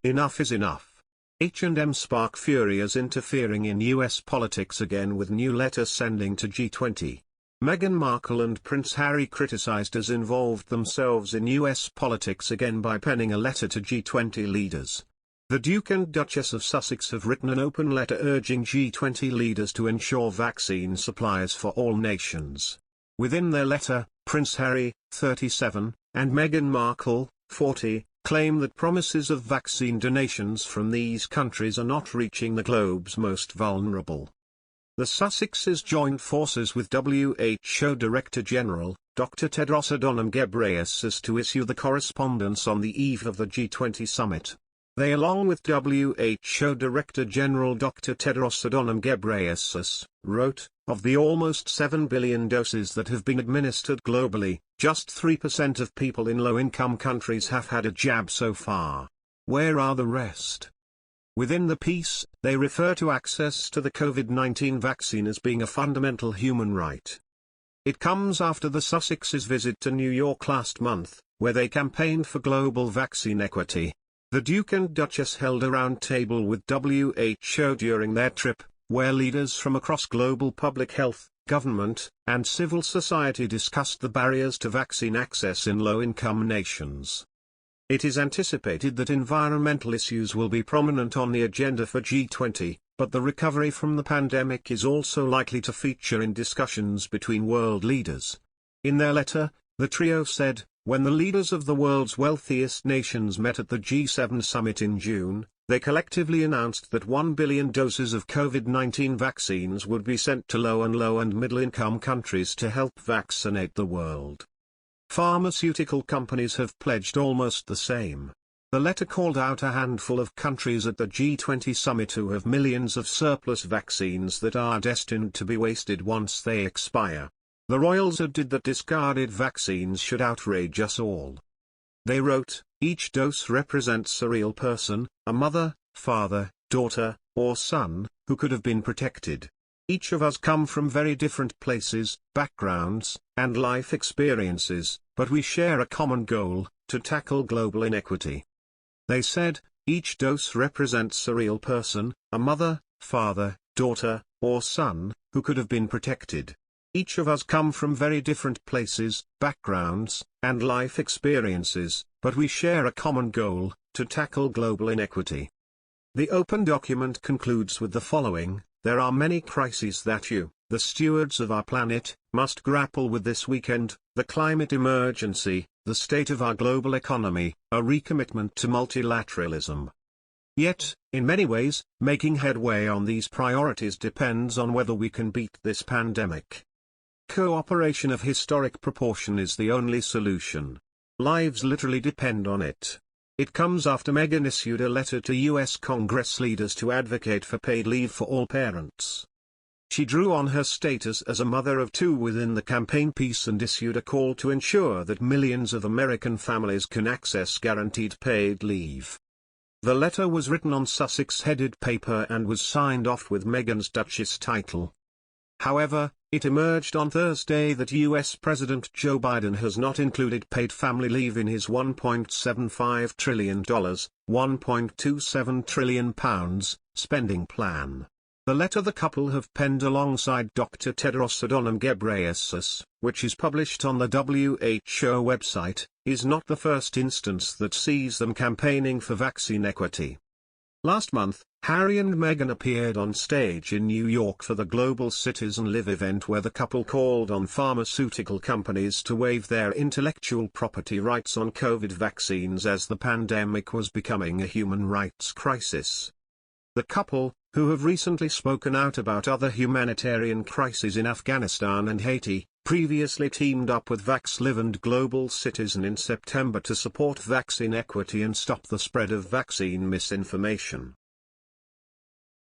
Enough is enough. H&M spark fury as interfering in US politics again with new letter sending to G20. Meghan Markle and Prince Harry criticized as involved themselves in US politics again by penning a letter to G20 leaders. The Duke and Duchess of Sussex have written an open letter urging G20 leaders to ensure vaccine supplies for all nations. Within their letter, Prince Harry, 37, and Meghan Markle, 40, claim that promises of vaccine donations from these countries are not reaching the globe's most vulnerable. The Sussexes joined forces with WHO Director General, Dr. Tedros Adhanom Ghebreyesus to issue the correspondence on the eve of the G20 summit. They, along with WHO Director General Dr. Tedros Adhanom Ghebreyesus, wrote, "Of the almost 7 billion doses that have been administered globally, just 3% of people in low-income countries have had a jab so far. Where are the rest?" Within the piece, they refer to access to the COVID-19 vaccine as being a fundamental human right. It comes after the Sussexes' visit to New York last month, where they campaigned for global vaccine equity. The Duke and Duchess held a round table with WHO during their trip, where leaders from across global public health, government, and civil society discussed the barriers to vaccine access in low-income nations. It is anticipated that environmental issues will be prominent on the agenda for G20, but the recovery from the pandemic is also likely to feature in discussions between world leaders. In their letter, the trio said, when the leaders of the world's wealthiest nations met at the G7 summit in June, they collectively announced that 1 billion doses of COVID-19 vaccines would be sent to low and middle-income countries to help vaccinate the world. Pharmaceutical companies have pledged almost the same. The letter called out a handful of countries at the G20 summit who have millions of surplus vaccines that are destined to be wasted once they expire. The royals added that discarded vaccines should outrage us all. They wrote, each dose represents a real person, a mother, father, daughter, or son, who could have been protected. Each of us come from very different places, backgrounds, and life experiences, but we share a common goal, to tackle global inequity. They said, each dose represents a real person, a mother, father, daughter, or son, who could have been protected. Each of us come from very different places, backgrounds, and life experiences, but we share a common goal, to tackle global inequity. The open document concludes with the following: there are many crises that you, the stewards of our planet, must grapple with this weekend: the climate emergency, the state of our global economy, a recommitment to multilateralism. Yet, in many ways, making headway on these priorities depends on whether we can beat this pandemic. Cooperation of historic proportion is the only solution. Lives literally depend on it. It comes after Meghan issued a letter to U.S. Congress leaders to advocate for paid leave for all parents. She drew on her status as a mother of two within the campaign piece and issued a call to ensure that millions of American families can access guaranteed paid leave. The letter was written on Sussex-headed paper and was signed off with Meghan's Duchess title. However, it emerged on Thursday that U.S. President Joe Biden has not included paid family leave in his $1.75 trillion, £1.27 trillion, spending plan. The letter the couple have penned alongside Dr. Tedros Adhanom Ghebreyesus, which is published on the WHO website, is not the first instance that sees them campaigning for vaccine equity. Last month, Harry and Meghan appeared on stage in New York for the Global Citizen Live event where the couple called on pharmaceutical companies to waive their intellectual property rights on COVID vaccines as the pandemic was becoming a human rights crisis. The couple, who have recently spoken out about other humanitarian crises in Afghanistan and Haiti, previously teamed up with VaxLive and Global Citizen in September to support vaccine equity and stop the spread of vaccine misinformation.